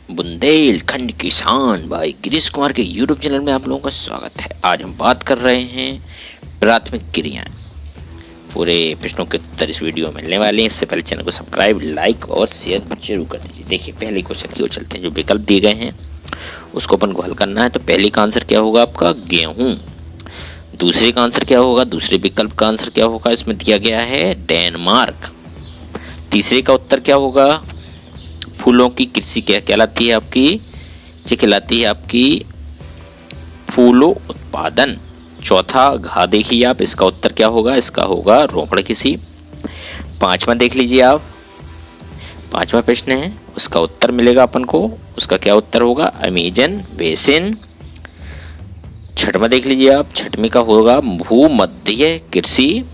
बुंदेलखंड किसान भाई गिरीश कुमार के यूट्यूब चैनल में आप लोगों का स्वागत है। आज हम बात कर रहे हैं प्राथमिक क्रियाएं। पूरे प्रश्नों के उत्तर इस वीडियो में मिलने वाले हैं। इससे पहले चैनल को सब्सक्राइब, लाइक और शेयर जरूर कर दीजिए। देखिए पहले क्वेश्चन की ओर चलते हैं। जो विकल्प दिए गए हैं उसको अपन को हल करना है। तो पहले का आंसर क्या होगा आपका? गेहूं। दूसरे का आंसर क्या होगा? दूसरे विकल्प का आंसर क्या होगा? इसमें दिया गया है डेनमार्क। तीसरे का उत्तर क्या होगा? फूलों की कृषि क्या कहलाती है आपकी? ये कहलाती है आपकी फूलों उत्पादन। चौथा घा देखिए आप, इसका उत्तर क्या होगा? इसका होगा रोपण कृषि। पांचवा देख लीजिए आप, पांचवा प्रश्न है, उसका उत्तर मिलेगा अपन को। उसका क्या उत्तर होगा? Amazon basin. छठवां देख लीजिए आप, छठवीं का होगा भूमध्य कृषि।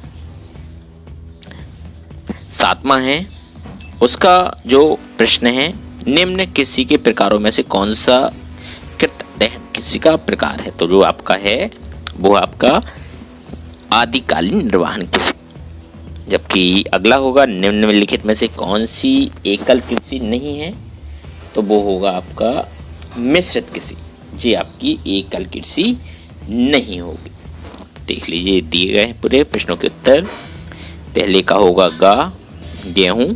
सातवां है, उसका जो प्रश्न है, निम्न कृषि के प्रकारों में से कौन सा कृतदहन कृषि का प्रकार है? तो जो आपका है वो आपका आदिकालीन निर्वहन कृषि। जबकि अगला होगा निम्नलिखित में से कौन सी एकल कृषि नहीं है? तो वो होगा आपका मिश्रित कृषि। जी आपकी एकल कृषि नहीं होगी। देख लीजिए दिए गए पूरे प्रश्नों के उत्तर। पहले का होगा गा गेहूं,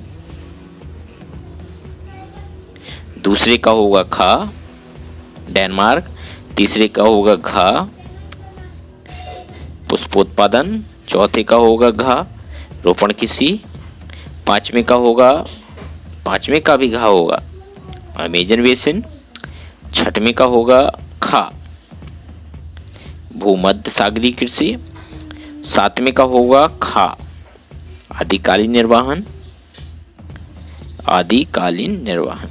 दूसरे का होगा खा डेनमार्क, तीसरे का होगा घा पुष्पोत्पादन, चौथे का होगा घा रोपण कृषि, पांचवें का होगा, पांचवें का भी घा होगा अमेजन बेसिन, छठवें का होगा खा भूमध्य सागरीय कृषि, सातवें का होगा खा आदिकालीन निर्वहन, आदिकालीन निर्वहन।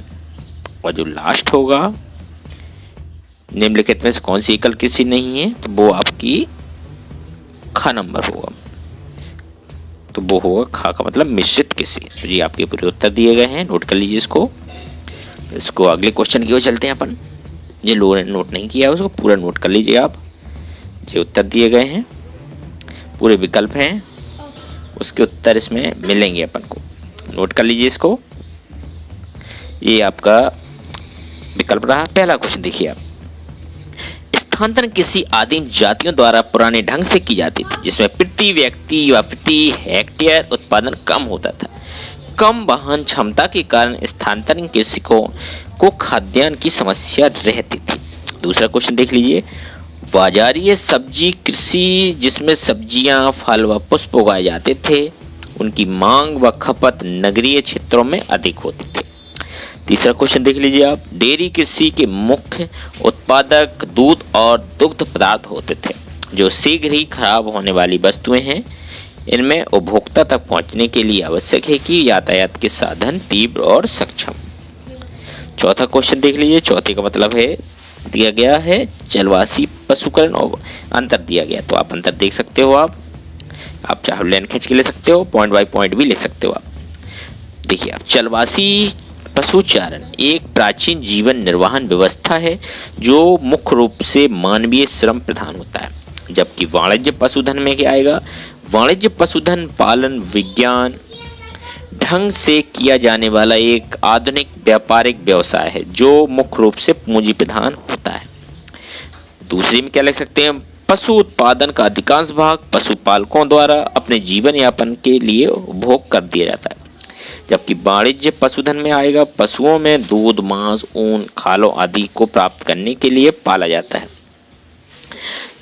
और जो लास्ट होगा निम्नलिखित में से कौन सी एकल कृषि नहीं है? तो वो आपकी खा नंबर होगा। तो वो होगा खा का मतलब मिश्रित कृषि। तो जी आपके पूरे उत्तर दिए गए हैं, नोट कर लीजिए इसको। इसको अगले क्वेश्चन की ओर चलते हैं अपन। ये नोट नहीं किया उसको पूरा नोट कर लीजिए आप। जो उत्तर दिए गए हैं पूरे विकल्प हैं, उसके उत्तर इसमें मिलेंगे अपन को। नोट कर लीजिए इसको। ये आपका विकल्प रहा। पहला क्वेश्चन देखिए आप, स्थानांतरण किसी आदिम जातियों द्वारा पुराने ढंग से की जाती थी, जिसमें प्रति व्यक्ति या प्रति हेक्टेयर उत्पादन कम होता था। कम वहन क्षमता के कारण स्थानांतरण कृषकों को खाद्यान्न की समस्या रहती थी। दूसरा क्वेश्चन देख लीजिए, बाजारीय सब्जी कृषि जिसमें सब्जियां, फल व पुष्प उगाए जाते थे, उनकी मांग व खपत नगरीय क्षेत्रों में अधिक होती थी। तीसरा क्वेश्चन देख लीजिए आप, डेयरी कृषि के मुख्य उत्पादक दूध और दुग्ध पदार्थ होते थे, जो शीघ्र ही खराब होने वाली वस्तुएं हैं। इनमें उपभोक्ता तक पहुंचने के लिए आवश्यक है कि यातायात के साधन तीव्र और सक्षम। चौथा क्वेश्चन देख लीजिए, चौथे का मतलब है दिया गया है जलवासी पशुकरण और अंतर दिया गया। तो आप अंतर देख सकते हो। आप चाहे लाइन खींच के ले सकते हो, पॉइंट बाय पॉइंट भी ले सकते हो आप। देखिए आप, जलवासी पशुचारण एक प्राचीन जीवन निर्वहन व्यवस्था है जो मुख्य रूप से मानवीय श्रम प्रधान होता है। जबकि वाणिज्य पशुधन में क्या आएगा? वाणिज्य पशुधन पालन विज्ञान ढंग से किया जाने वाला एक आधुनिक व्यापारिक व्यवसाय है जो मुख्य रूप से पूंजी प्रधान होता है। दूसरे में क्या लिख सकते हैं? पशु उत्पादन का अधिकांश भाग पशुपालकों द्वारा अपने जीवन यापन के लिए उपभोग कर दिया जाता है। जबकि वाणिज्य पशुधन में आएगा, पशुओं में दूध, मांस, ऊन, खालों आदि को प्राप्त करने के लिए पाला जाता है।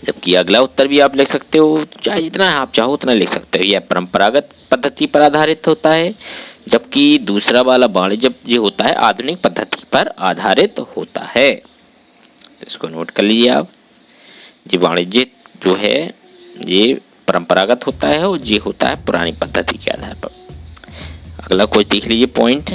जबकि अगला उत्तर भी आप लिख सकते हो, चाहे जितना आप चाहो उतना लिख सकते हो। यह परंपरागत पद्धति पर आधारित होता है, जबकि दूसरा वाला वाणिज्य जो होता है आधुनिक पद्धति पर आधारित होता है। इसको नोट कर लीजिए आप। ये वाणिज्य जो है ये परंपरागत होता है और ये होता है पुरानी पद्धति के आधार पर। अगला कोई देख लीजिए पॉइंट,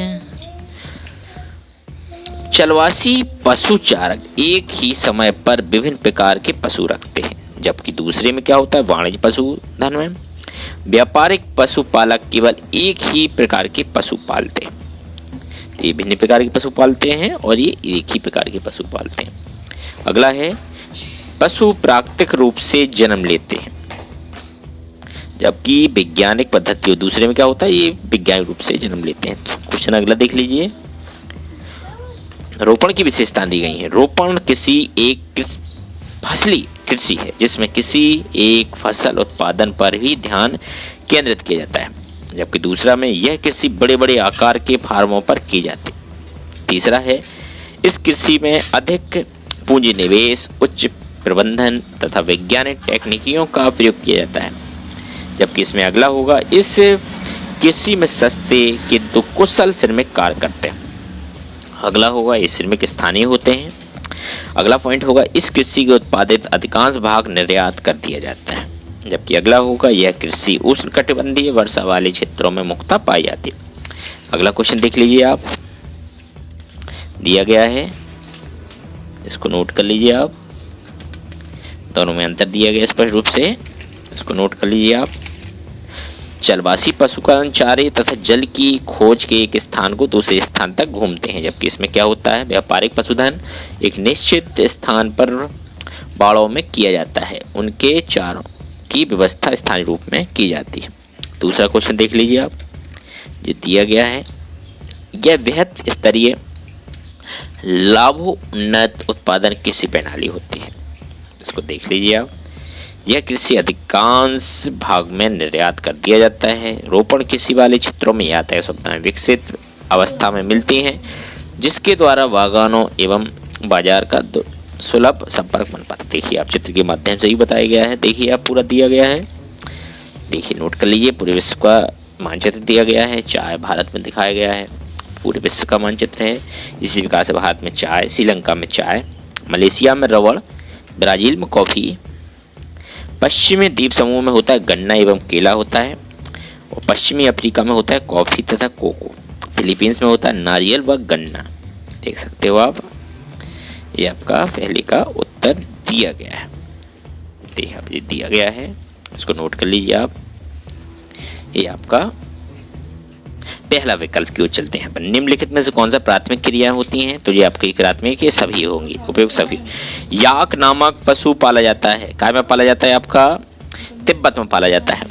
चलवासी पशुचारक एक ही समय पर विभिन्न प्रकार के पशु रखते हैं। जबकि दूसरे में क्या होता है? वाणिज्य पशुधन में व्यापारिक पशुपालक केवल एक ही प्रकार के पशु पालते हैं। तो ये भिन्न प्रकार के पशु पालते हैं और ये एक ही प्रकार के पशु पालते हैं। अगला है, पशु प्राकृतिक रूप से जन्म लेते हैं, जबकि वैज्ञानिक पद्धति दूसरे में क्या होता है? ये वैज्ञानिक रूप से जन्म लेते हैं। क्वेश्चन अगला देख लीजिए, रोपण की विशेषता दी गई है। रोपण किसी एक फसली कृषि है जिसमें किसी एक फसल उत्पादन पर ही ध्यान केंद्रित किया जाता है, जबकि दूसरा में यह कृषि बड़े बड़े आकार के फार्मों पर की जाती है। तीसरा है, इस कृषि में अधिक पूंजी निवेश, उच्च प्रबंधन तथा वैज्ञानिक तकनीकियों का प्रयोग किया जाता है, जबकि इसमें अगला होगा, इस कृषि में सस्ते किंतु कुशल श्रमिक कार्य करते हैं। अगला होगा, ये श्रमिक स्थानीय होते हैं। अगला पॉइंट होगा, इस कृषि के उत्पादित अधिकांश भाग निर्यात कर दिया जाता है, जबकि अगला होगा, यह कृषि उष्णकटिबंधीय वर्षा वाले क्षेत्रों में मुख्यतः पाई जाती है। अगला क्वेश्चन देख लीजिए आप, दिया गया है, इसको नोट कर लीजिए आप। दोनों में अंतर दिया गया स्पष्ट रूप से, इसको नोट कर लीजिए आप। जलवासी पशु कर्मचारी तथा जल की खोज के एक स्थान को दूसरे स्थान तक घूमते हैं, जबकि इसमें क्या होता है, व्यापारिक पशुधन एक निश्चित स्थान पर बाड़ों में किया जाता है, उनके चारों की व्यवस्था स्थानीय रूप में की जाती है। दूसरा क्वेश्चन देख लीजिए आप, जो दिया गया है, यह बृहद स्तरीय लाभोन्नत उत्पादन कृषि प्रणाली होती है। इसको देख लीजिए आप। यह कृषि अधिकांश भाग में निर्यात कर दिया जाता है। रोपण कृषि वाले क्षेत्रों में यातायात सुविधाएं विकसित अवस्था में मिलती हैं, जिसके द्वारा बागानों एवं बाजार का सुलभ संपर्क बन पाता है। देखिए आप, चित्र के माध्यम से ही बताया गया है। देखिए आप, पूरा दिया गया है, देखिए नोट कर लीजिए। पूरे विश्व का मानचित्र दिया गया है, चाय भारत में दिखाया गया है, पूरे विश्व का मानचित्र है। इसी प्रकार से भारत में चाय, श्रीलंका में चाय, मलेशिया में रबड़, ब्राजील में कॉफी, पश्चिमी द्वीप समूह में होता है गन्ना एवं केला होता है, और पश्चिमी अफ्रीका में होता है कॉफी तथा कोको, फिलीपींस में होता है नारियल व गन्ना। देख सकते हो आप, ये आपका पहले का उत्तर दिया गया है। देखिए दिया गया है, इसको नोट कर लीजिए आप। ये आपका पहला विकल्प की ओर चलते हैं। निम्नलिखित में से कौन सा प्राथमिक क्रियाएं होती हैं, तो ये आपकी प्राथमिक ये सभी होंगी, उपयोग सभी। याक नामक पशु पाला जाता है, काय में पाला जाता है, आपका तिब्बत में पाला जाता है।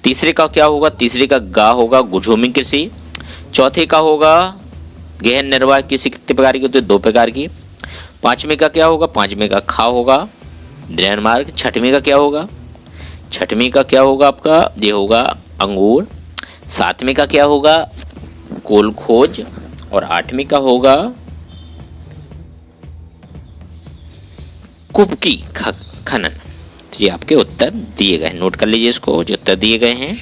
तीसरे का क्या होगा, तीसरे का गा होगा गुझोमी कृषि। चौथे का होगा गहन निर्वाह कृषि, कितने प्रकार की होती है, 2 प्रकार की। पांचवें का क्या होगा, पांचवें का खा होगा ड्रेन मार्ग। छठवीं का क्या होगा, छठवीं का क्या होगा आपका, ये होगा अंगूर। सातवीं का क्या होगा, कोल खोज, और आठवीं का होगा कुबकी खनन। तो ये आपके उत्तर दिए गए, नोट कर लीजिए इसको, जो उत्तर दिए गए हैं।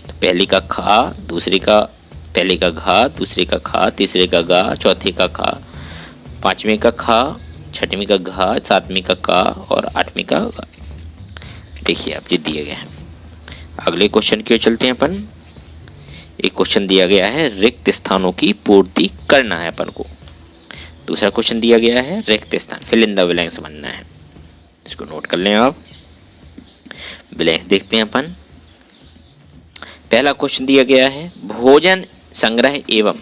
तो पहली का खा, दूसरी का, पहले का घा, दूसरे का खा, तीसरे का गा, चौथे का खा, पांचवीं का खा, छठवीं का घा, सातवीं का का, और आठवीं का गा। देखिए आप, ये दिए गए हैं। अगले क्वेश्चन की ओर चलते हैं अपन। एक क्वेश्चन दिया गया है, रिक्त स्थानों की पूर्ति करना है अपन को। दूसरा क्वेश्चन दिया गया है, रिक्त स्थान, फिल इन द ब्लैंक्स बनना है। इसको नोट कर लें आप। ब्लैंक्स देखते हैं अपन। पहला क्वेश्चन दिया गया है, भोजन संग्रह एवं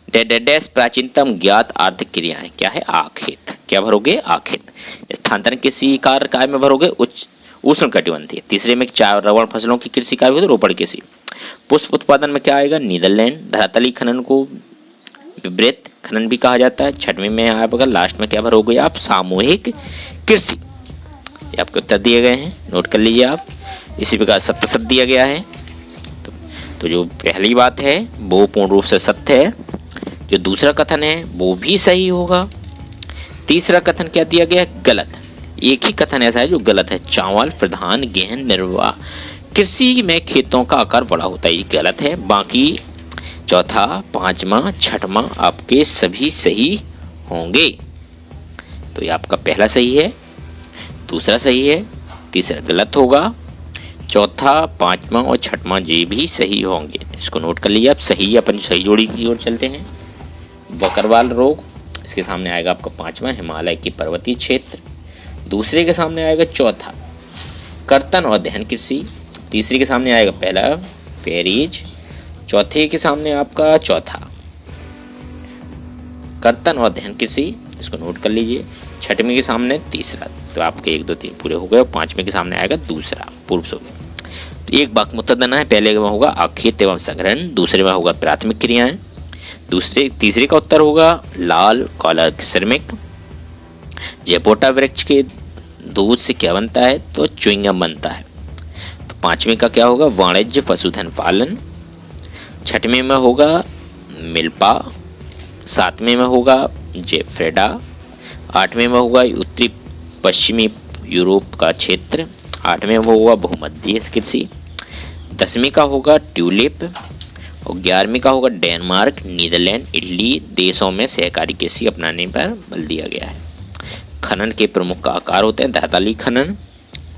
डैश प्राचीनतम ज्ञात आर्थिक क्रियाएं, क्या है, आखेत। क्या भरोगे, आखेत। स्थानांतरण कृषि कार्य काय में भरोगे, उच्च उष्णकटिबंधीय। तीसरे में चाय और रबड़ फसलों की कृषि कार्य होगी, रोपण कृषि। पुष्प उत्पादन में क्या आएगा, नीदरलैंड। धरातली खनन को विवृत खनन भी कहा जाता है। छठवीं में आपका लास्ट में क्या भरोगे आप, सामूहिक कृषि। ये आपके उत्तर दिए गए हैं, नोट कर लीजिए आप। इसी प्रकार सत्य शब्द दिया गया है। तो जो पहली बात है वो पूर्ण रूप से सत्य है, जो दूसरा कथन है वो भी सही होगा। तीसरा कथन क्या दिया गया, गलत। एक ही कथन ऐसा है जो गलत है, चावल प्रधान गहन निर्वाह कृषि में खेतों का आकार बड़ा होता है, ये गलत है। बाकी चौथा, पांचवा, छठवां आपके सभी सही होंगे। तो ये आपका पहला सही है, दूसरा सही है, तीसरा गलत होगा, चौथा, पांचवा और छठवां ये भी सही होंगे। इसको नोट कर लीजिए आप। सही, अपन सही जोड़ी की ओर चलते हैं। बकरवाल रोग, इसके सामने आएगा आपका पांचवा, हिमालय की पर्वतीय क्षेत्र। दूसरे के सामने आएगा चौथा, कर्तन और दहन कृषि। तीसरे के सामने आएगा पहला, पेरीज। चौथे के सामने आपका चौथा, कर्तन और दहन कृषि। इसको नोट कर लीजिए। छठवीं के सामने तीसरा, तो आपके 1 2 3 पूरे हो गए। और पांचवें के सामने आएगा दूसरा, पूर्व से। तो एक वाक्य उत्तर देना है। पहले में होगा आखेत एवं संग्रहण, दूसरे में होगा प्राथमिक क्रियाएं, तीसरे का उत्तर होगा लाल कॉलर श्रमिक। जैपोटा वृक्ष के दूध से क्या बनता है? तो च्युइंगम बनता है। तो पांचवें का क्या होगा? वाणिज्य पशुधन पालन। छठवें में होगा मिल्पा। सातवें में होगा जेफ्रेडा। आठवें में होगा उत्तरी पश्चिमी यूरोप का क्षेत्र। आठवें में होगा भूमध्य कृषि। 10वीं का होगा ट्यूलिप। और 11वीं का होगा डेनमार्क, नीदरलैंड, इटली देशों में सहकारी कृषि अपनाने पर बल दिया गया है। खनन के प्रमुख आकार होते हैं धरातली खनन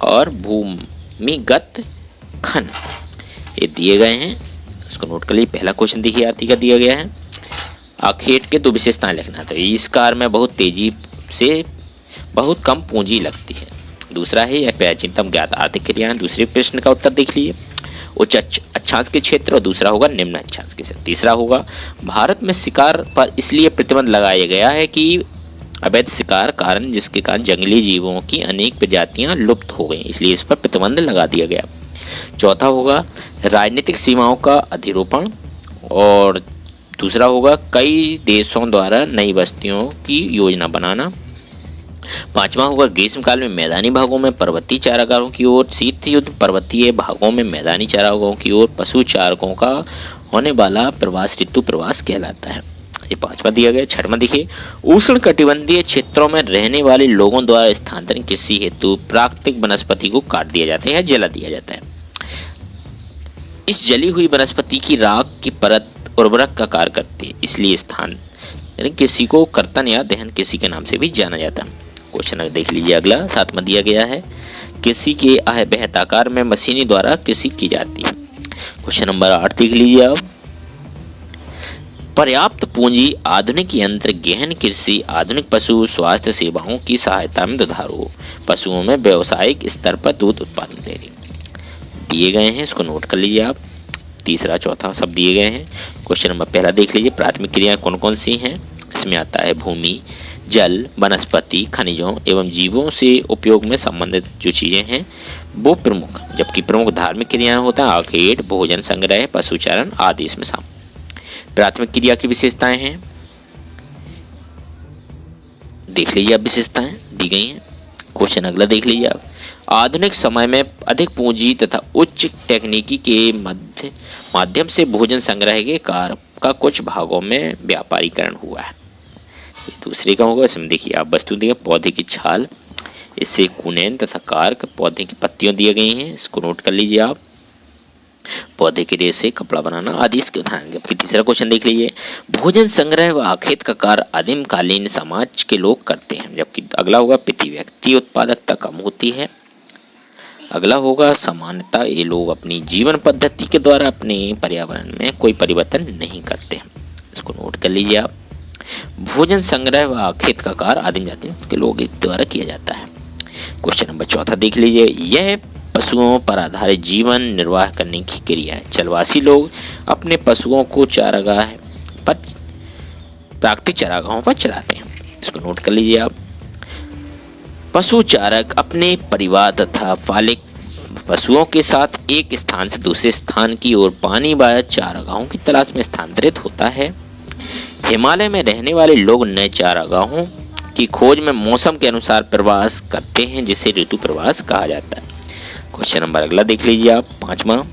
और भूमिगत खनन, ये दिए गए हैं, इसको नोट कर लीजिए। पहला क्वेश्चन देखिए आती का दिया गया है, आखेट के दो विशेषताएं लिखना। तो इस कार्य में बहुत तेजी से बहुत कम पूंजी लगती है। दूसरा है यह प्राचीनतम ज्ञात आर्थिक क्रियाएं। दूसरे प्रश्न का उत्तर देख लीजिए, उच्च अक्षांश के क्षेत्र, और दूसरा होगा निम्न अक्षांश के क्षेत्र। तीसरा होगा भारत में शिकार पर इसलिए प्रतिबंध लगाया गया है कि अवैध शिकार कारण जिसके कारण जंगली जीवों की अनेक प्रजातियां लुप्त हो गई, इसलिए इस पर प्रतिबंध लगा दिया गया। चौथा होगा राजनीतिक सीमाओं का अधिरोपण। और दूसरा होगा कई देशों द्वारा नई बस्तियों की योजना बनाना। पांचवा होगा ग्रीष्मकाल में मैदानी भागों में पर्वतीय चारागाहों की ओर, शीत युद्ध पर्वतीय भागों में मैदानी चारागाहों की ओर पशु चारकों का होने वाला प्रवास ऋतु प्रवास कहलाता है। ये पांचवा दिया गया। छठवां देखिए, उष्ण कटिबंधीय क्षेत्रों में रहने वाले लोगों द्वारा स्थानांतरण कृषि हेतु प्राकृतिक वनस्पति को काट दिया जाता है या जला दिया जाता है। इस जली हुई वनस्पति की राख की परत उर्वरक का कार्य करती है, इसलिए स्थान यानी कृषि को कर्तन या दहन कृषि के नाम से भी जाना जाता है। क्वेश्चन देख लीजिए अगला, सातवां दिया गया है, कृषि के बेहताकार में मशीनी द्वारा कृषि की जाती है। क्वेश्चन नंबर 8 देख लीजिए आप, पर्याप्त पूंजी, आधुनिक यंत्र, गहन कृषि, आधुनिक पशु स्वास्थ्य सेवाओं की सहायता में दुधारू पशुओं में व्यवसायिक स्तर पर दूध उत्पादन डेयरी दिए गए हैं, इसको नोट कर लीजिए आप। तीसरा चौथा सब दिए गए हैं। क्वेश्चन नंबर पहला देख लीजिए, प्राथमिक क्रियाएं कौन कौन सी हैं? इसमें आता है भूमि, जल, वनस्पति, खनिजों एवं जीवों से उपयोग में संबंधित जो चीजें हैं वो प्रमुख, जबकि प्रमुख धार्मिक क्रियाएं होता है आखेट, भोजन संग्रह, पशुचारण आदि इसमें शामिल। प्राथमिक क्रिया की विशेषताएं हैं, देख लीजिए आप, विशेषताएं दी गई हैं। क्वेश्चन अगला देख लीजिए आप, आधुनिक समय में अधिक पूंजी तथा उच्च तकनीकी के माध्यम से भोजन संग्रह के कार्य का कुछ भागों में व्यापारीकरण हुआ है। दूसरे का होगा, इसमें देखिए आप वस्तु दिए, पौधे की छाल, इससे कुनेन तथा कार्क, पौधे की पत्तियां दिए गई हैं, इसको नोट कर लीजिए आप। पौधे के रेशे कपड़ा बनाना आदि इसके उदाहरण। जबकि तीसरा क्वेश्चन देख लीजिए, भोजन संग्रह व आखेट का कार्य आदिम कालीन समाज के लोग करते हैं। जबकि अगला होगा प्रति व्यक्ति उत्पादकता कम होती है। अगला होगा सामान्यतः ये लोग अपनी जीवन पद्धति के द्वारा अपने पर्यावरण में कोई परिवर्तन नहीं करते हैं, इसको नोट कर लीजिए आप। भोजन संग्रह व आखेट का कार्य आदिम जाति के लोग द्वारा किया जाता है। क्वेश्चन नंबर चौथा देख लीजिए, यह पशुओं पर आधारित जीवन निर्वाह करने की क्रिया है। जलवासी लोग अपने पशुओं को चारागाह पर प्राकृतिक चारागाहों पर चराते हैं, इसको नोट कर लीजिए आप। पशु चारक अपने परिवार तथा पालित पशुओं के साथ एक स्थान से दूसरे स्थान की ओर पानी व चारागाहों की तलाश में स्थानांतरित होता है। हिमालय में रहने वाले लोग नए चारागाहों की खोज में मौसम के अनुसार प्रवास करते हैं, जिसे ऋतु प्रवास कहा जाता है। क्वेश्चन नंबर अगला देख लीजिए आप, पांचवा,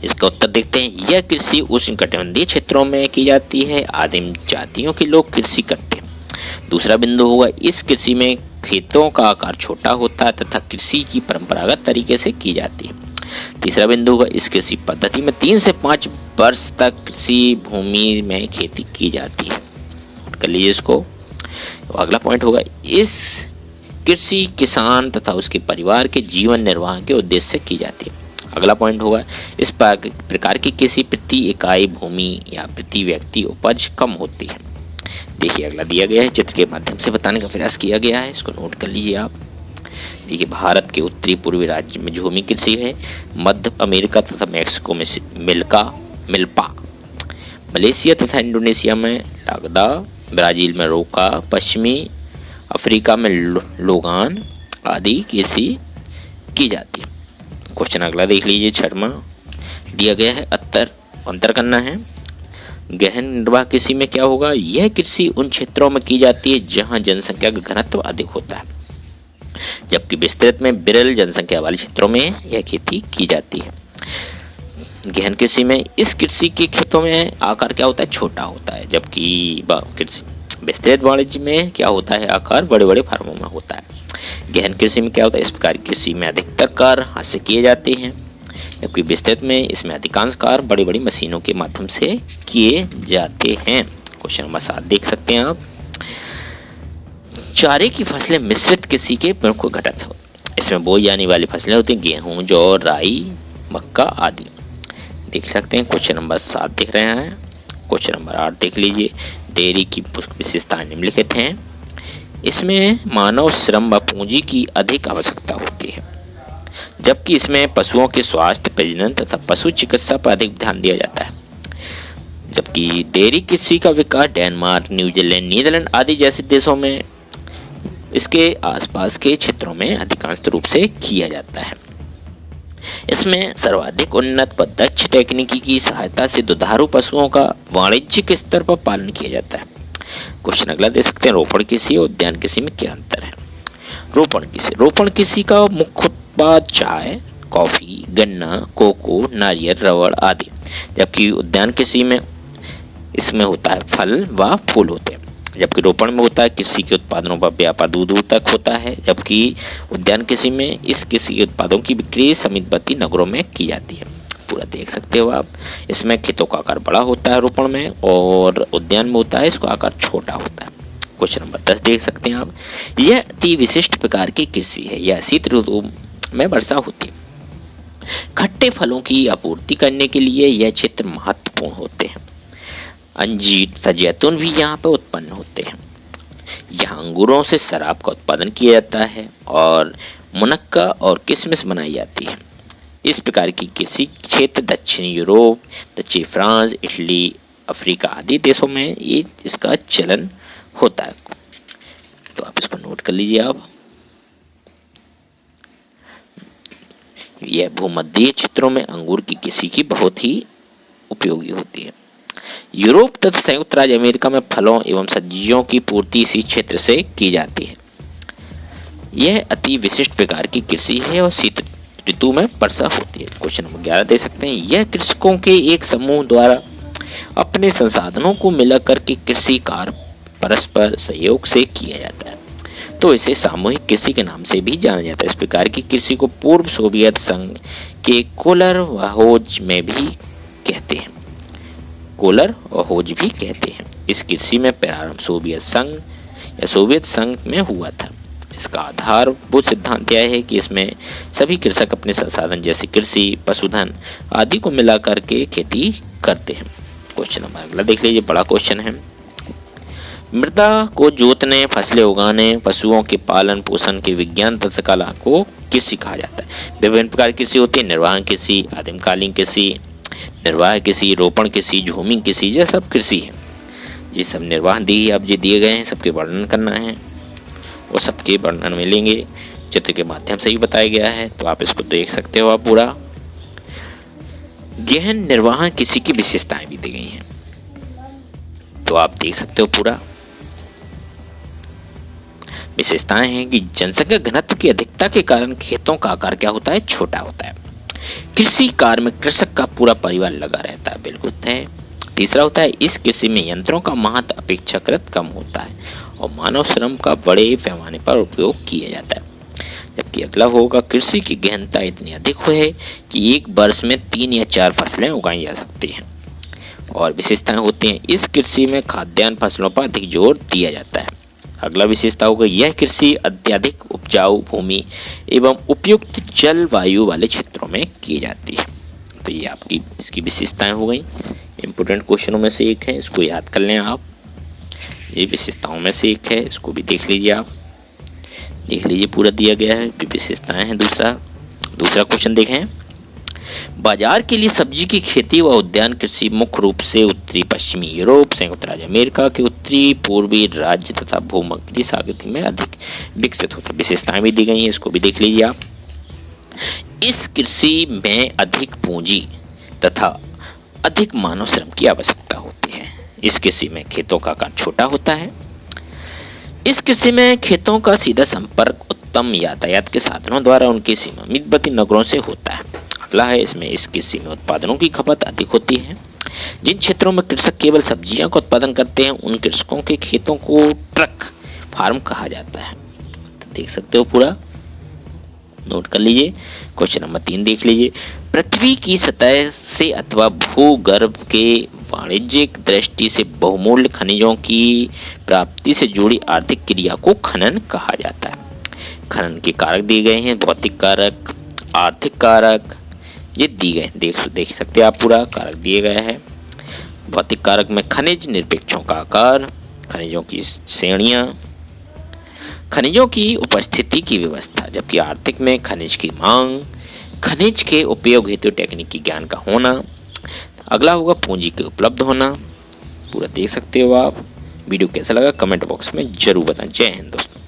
इसका उत्तर देखते हैं। यह कृषि उष्णकटिबंधीय क्षेत्रों में की जाती है, आदिम जातियों के लोग कृषि करते हैं। दूसरा बिंदु होगा, इस कृषि में खेतों का आकार छोटा होता है तथा कृषि की परंपरागत तरीके से की जाती है। तीसरा बिंदु होगा, इस कृषि पद्धति में 3 से 5 वर्ष तक कृषि भूमि में खेती की जाती है, कर लीजिए इसको। तो अगला पॉइंट होगा, इस कृषि किसान तथा उसके परिवार के जीवन निर्वाह के उद्देश्य से की जाती है। अगला पॉइंट होगा, इस प्रकार की कृषि प्रति इकाई भूमि या प्रति व्यक्ति उपज कम होती है। देखिए अगला दिया गया है, चित्र के माध्यम से बताने का प्रयास किया गया है, इसको नोट कर लीजिए आप। देखिए भारत के उत्तरी पूर्वी राज्य में झूमी कृषि है, मध्य अमेरिका तथा मैक्सिको में मिल्पा, मलेशिया तथा इंडोनेशिया में लागदा, ब्राजील में रोका, पश्चिमी अफ्रीका में लोगान आदि कृषि की जाती है। क्वेश्चन अगला देख लीजिए, छठवां दिया गया है, अंतर करना है। गहन निर्वाह कृषि में क्या होगा, यह कृषि उन क्षेत्रों में की जाती है जहां जनसंख्या का घनत्व अधिक होता है, जबकि विस्तृत में विरल जनसंख्या वाले क्षेत्रों में यह खेती की जाती है। गहन कृषि में इस कृषि के खेतों में आकार क्या होता है, छोटा होता है, जबकि कृषि विस्तृत वाणिज्य में क्या होता है, आकार बड़े बड़े फार्मों में होता है। गहन कृषि में क्या होता है, इस प्रकार की कृषि में अधिकतर कार्य हाथ से किए जाते हैं, जबकि विस्तृत में इसमें अधिकांश कार्य बड़ी बड़ी मशीनों के माध्यम से किए जाते हैं। क्वेश्चन नंबर 7 देख सकते हैं आप। चारे की फसलें मिश्रित कृषि के प्रमुख घटक हैं। इसमें बोई जाने वाली फसलें होती हैं गेहूं, जौ, राई, मक्का आदि। देख सकते हैं क्वेश्चन नंबर 7 देख रहे हैं। क्वेश्चन नंबर 8 देख लीजिए। डेयरी की विशेषताएं निम्नलिखित हैं। इसमें मानव श्रम व पूंजी की अधिक आवश्यकता होती है, जबकि इसमें पशुओं के स्वास्थ्य, प्रजनन तथा पशु चिकित्सा पर अधिक ध्यान दिया जाता है। जबकि डेयरी कृषि का विकास डेनमार्क, न्यूजीलैंड, नीदरलैंड आदि जैसे देशों में इसके आसपास के क्षेत्रों में अधिकांश रूप से किया जाता है। इसमें सर्वाधिक उन्नत व दक्ष तकनीकी की सहायता से दुधारू पशुओं का वाणिज्यिक स्तर पर पालन किया जाता है। क्वेश्चन अगला दे सकते हैं। रोपण कृषि और उद्यान कृषि में क्या अंतर है। रोपण कृषि का मुख्य उत्पाद चाय, कॉफी, गन्ना, कोको, नारियल, रबड़ आदि, जबकि उद्यान कृषि में इसमें होता है फल व फूल होते हैं। जबकि रोपण में होता है कृषि के उत्पादनों का व्यापार दूर दूर तक होता है, जबकि उद्यान कृषि में इस कृषि के उत्पादों की बिक्री समीपवर्ती नगरों में की जाती है। पूरा देख सकते हो आप। इसमें खेतों का आकार बड़ा होता है रोपण में, और उद्यान में होता है इसका आकार छोटा होता है। क्वेश्चन नंबर 10 देख सकते हैं आप। यह अति विशिष्ट प्रकार की कृषि है। यह शीत ऋतु में वर्षा होती है। खट्टे फलों की आपूर्ति करने के लिए यह क्षेत्र महत्वपूर्ण होते हैं। अंजीर तथा जैतून भी यहाँ पे उत्पन्न होते हैं। यहाँ अंगूरों से शराब का उत्पादन किया जाता है और मुनक्का और किशमिश बनाई जाती है। इस प्रकार की कृषि क्षेत्र दक्षिणी यूरोप, दक्षिणी फ्रांस, इटली, अफ्रीका आदि देशों में ये इसका चलन होता है। तो आप इसको नोट कर लीजिए आप। यह भूमध्यीय क्षेत्रों में अंगूर की कृषि की बहुत ही उपयोगी होती है। यूरोप तथा संयुक्त राज्य अमेरिका में फलों एवं सब्जियों की पूर्ति इसी क्षेत्र से की जाती है। यह अति विशिष्ट प्रकार की कृषि है और शीत ऋतु में वर्षा होती है। क्वेश्चन नंबर 11 दे सकते हैं। यह कृषकों के एक समूह द्वारा अपने संसाधनों को मिलाकर के कृषि कार्य परस्पर सहयोग से किया जाता है, तो इसे सामूहिक कृषि के नाम से भी जाना जाता है। इस प्रकार की कृषि को पूर्व सोवियत संघ के कोलर व होज में भी कहते हैं। कोलर और होज भी कहते हैं। इस कृषि में प्रारंभ सोवियत संघ में हुआ था। इसका आधारभूत सिद्धांत यह है कि इसमें सभी कृषक अपने संसाधन जैसे कृषि, पशुधन आदि को मिलाकर के खेती करते हैं। क्वेश्चन नंबर अगला देख लीजिए, बड़ा क्वेश्चन है। मृदा को जोतने, फसलें उगाने, पशुओं के पालन पोषण के विज्ञान तथा कला को कृषि कहा जाता है। विभिन्न प्रकार की कृषि होती है। निर्वाह कृषि, आदिमकालीन कृषि, निर्वाह कृषि, रोपण कृषि, झूमी कृषि, यह सब कृषि है। ये सब निर्वाह दी अब जो दिए गए हैं सबके वर्णन करना है, और सबके वर्णन मिलेंगे चित्र के माध्यम से ही बताया गया है, तो आप इसको देख सकते हो आप पूरा। गहन निर्वाह कृषि की विशेषताएं भी दी गई हैं, तो आप देख सकते हो पूरा। विशेषताएं हैं कि जनसंख्या घनत्व की अधिकता के कारण खेतों का आकार क्या होता है, छोटा होता है। कृषि कार्य में कृषक का पूरा परिवार लगा रहता है, बिल्कुल है। तीसरा होता है इस कृषि में यंत्रों का महत्व अपेक्षाकृत कम होता है और मानव श्रम का बड़े पैमाने पर उपयोग किया जाता है। जबकि अगला होगा कृषि की गहनता इतनी अधिक है कि एक वर्ष में 3 या 4 फसलें उगाई जा सकती हैं। और विशेषताएं होती हैं इस कृषि में खाद्यान्न फसलों पर अधिक जोर दिया जाता है। अगला विशेषता होगा यह कृषि अत्यधिक उपजाऊ भूमि एवं उपयुक्त जलवायु वाले क्षेत्रों में की जाती है। तो ये आपकी इसकी विशेषताएं हो गई। इंपोर्टेंट क्वेश्चनों में से एक है, इसको याद कर लें आप। ये विशेषताओं में से एक है, इसको भी देख लीजिए आप। देख लीजिए पूरा दिया गया है, विशेषताएं हैं। दूसरा क्वेश्चन देखें। बाजार के लिए सब्जी की खेती व उद्यान कृषि मुख्य रूप से उत्तरी पश्चिमी यूरोप, संयुक्त राज्य अमेरिका के उत्तरी पूर्वी राज्य तथा भूमध्य सागर में अधिक विकसित होता है। विशेषताएं भी दी गई हैं, इसको भी देख लीजिए आप। इस कृषि में अधिक पूंजी तथा अधिक मानव श्रम की आवश्यकता होती है। इस कृषि में खेतों का आकार छोटा होता है। इस कृषि में खेतों का सीधा संपर्क उत्तम यातायात के साधनों द्वारा उनके सीमावर्ती नगरों से होता है। अगला है, इसमें इस कृषि में उत्पादनों की खपत अधिक होती है। जिन क्षेत्रों में कृषक केवल सब्जियां का उत्पादन करते हैं उन कृषकों के खेतों को ट्रक फार्म कहा जाता है। तो देख सकते हो, पूरा नोट कर लीजिए। क्वेश्चन नंबर 3 देख लीजिए। पृथ्वी की सतह से अथवा भूगर्भ के वाणिज्यिक दृष्टि से बहुमूल्य खनिजों की प्राप्ति से जुड़ी आर्थिक क्रिया को खनन कहा जाता है। खनन के कारक दिए गए हैं, भौतिक कारक, आर्थिक कारक, ये दिए गए, देख सकते हैं आप, पूरा कारक दिए गए हैं। भौतिक कारक में खनिज निरपेक्षों का आकार, खनिजों की श्रेणियां, खनिजों की उपस्थिति की व्यवस्था, जबकि आर्थिक में खनिज की मांग, खनिज के उपयोग हेतु तकनीकी ज्ञान का होना। अगला होगा पूंजी के उपलब्ध होना। पूरा देख सकते हो आप। वीडियो कैसा लगा कमेंट बॉक्स में जरूर बताएं। जय हिंद दोस्तों।